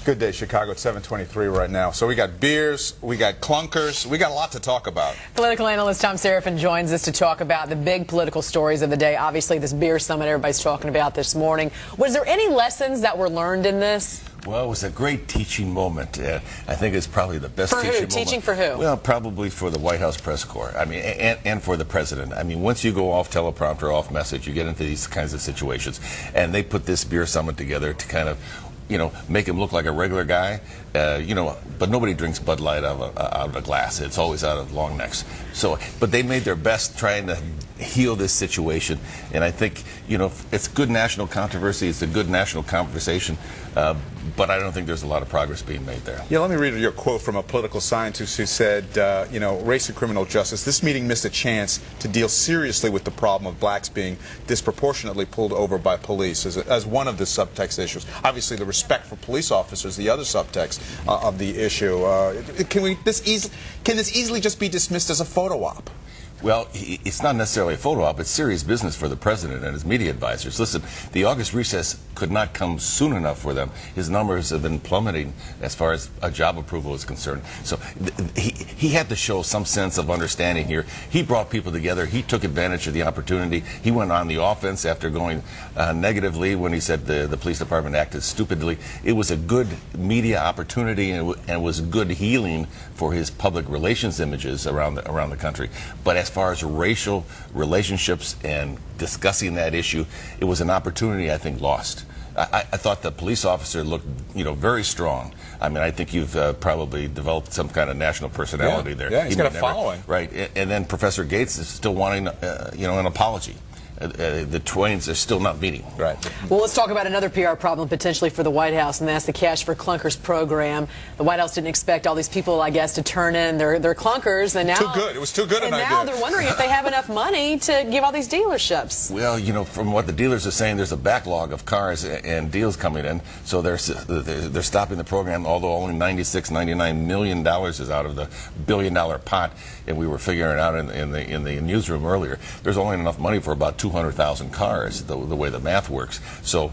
Good day, Chicago. It's 7:23 right now. So we got beers, we got clunkers, we got a lot to talk about. Political analyst Thom Serafin joins us to talk about the big political stories of the day. Obviously, this beer summit everybody's talking about this morning. Was there any lessons that were learned in this? Well, it was a great teaching moment. I think it's probably the best teaching moment. Teaching for who? Well, probably for the White House press corps. I mean, and for the president. I mean, once you go off teleprompter, off message, you get into these kinds of situations. And they put this beer summit together to kind of, make him look like a regular guy, but nobody drinks Bud Light out of a glass. It's always out of long necks. So, but they made their best trying to heal this situation. And I think, it's good national controversy. It's a good national conversation. But I don't think there's a lot of progress being made there. Yeah, let me read your quote from a political scientist who said, race and criminal justice. This meeting missed a chance to deal seriously with the problem of blacks being disproportionately pulled over by police as one of the subtext issues. Obviously, the respect for police officers, the other subtext of the issue. Can this easily just be dismissed as a photo op? Well, it's not necessarily a photo op. It's serious business for the president and his media advisors. Listen, the August recess could not come soon enough for them. His numbers have been plummeting as far as a job approval is concerned. So he had to show some sense of understanding here. He brought people together. He took advantage of the opportunity. He went on the offense after going negatively when he said the police department acted stupidly. It was a good media opportunity, and it was good healing for his public relations images around the country. But as far as racial relationships and discussing that issue, it was an opportunity I think lost. I thought the police officer looked, very strong. I mean, I think you've probably developed some kind of national personality there. Yeah, he's got a following. Right, and then Professor Gates is still wanting, an apology. The twains are still not meeting. Right. Well, let's talk about another PR problem potentially for the White House, and that's the Cash for Clunkers program. The White House didn't expect all these people, I guess, to turn in their clunkers, and now too good. It was too good. And now they're wondering if they have enough money to give all these dealerships. Well, from what the dealers are saying, there's a backlog of cars and deals coming in, so they're stopping the program. Although only $99 million is out of the billion-dollar pot, and we were figuring out in the newsroom earlier, there's only enough money for about 200,000 cars, the way the math works. So,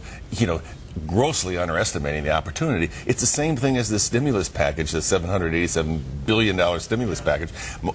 grossly underestimating the opportunity. It's the same thing as the stimulus package, the $787 billion stimulus package.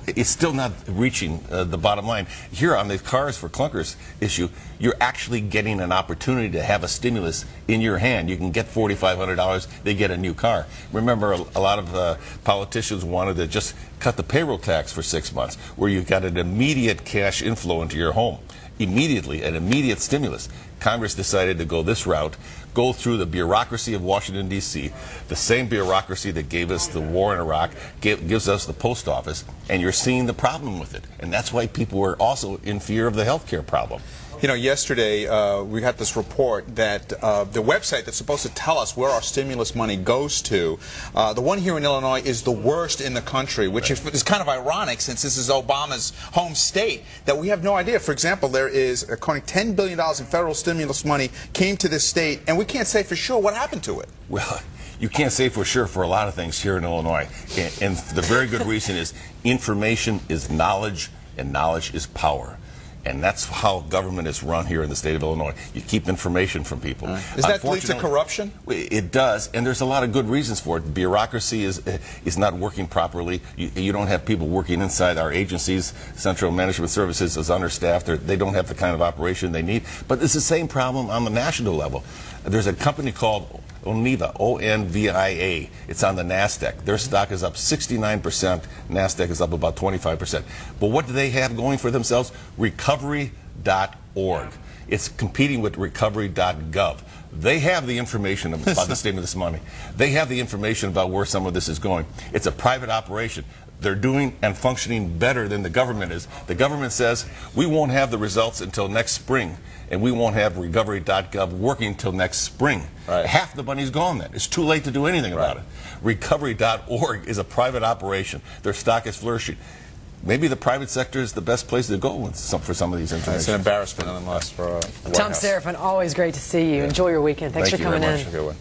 It's still not reaching the bottom line. Here on the Cars for Clunkers issue, you're actually getting an opportunity to have a stimulus in your hand. You can get $4,500, they get a new car. Remember, a lot of politicians wanted to just cut the payroll tax for 6 months, where you got an immediate cash inflow into your home. Immediately, an immediate stimulus. Congress decided to go this route, go through the bureaucracy of Washington, D.C., the same bureaucracy that gave us the war in Iraq, gives us the post office, and you're seeing the problem with it. And that's why people were also in fear of the health care problem. Yesterday we had this report that the website that's supposed to tell us where our stimulus money goes to, the one here in Illinois is the worst in the country, which is kind of ironic since this is Obama's home state, that we have no idea. For example, there is, according to $10 billion in federal stimulus money came to this state, and we can't say for sure what happened to it. Well, you can't say for sure for a lot of things here in Illinois. And the very good reason is information is knowledge, and knowledge is power. And that's how government is run here in the state of Illinois. You keep information from people. Does that lead to corruption? It does, and there's a lot of good reasons for it. Bureaucracy is not working properly. You don't have people working inside our agencies. Central Management Services is understaffed. They don't have the kind of operation they need. But it's the same problem on the national level. There's a company called Onviva, O-N-V-I-A. It's on the NASDAQ. Their stock is up 69%. NASDAQ is up about 25%. But what do they have going for themselves? Recovery.org. It's competing with recovery.gov. They have the information about the stimulus money. They have the information about where some of this is going. It's a private operation. They're doing and functioning better than the government is. The government says we won't have the results until next spring, and we won't have recovery.gov working until next spring. Right. Half the money's gone then. It's too late to do anything about it. Recovery.org is a private operation. Their stock is flourishing. Maybe the private sector is the best place to go for some of these information. It's an embarrassment nonetheless for Thom Serafin, always great to see you. Enjoy your weekend. Thanks for coming in. Good one.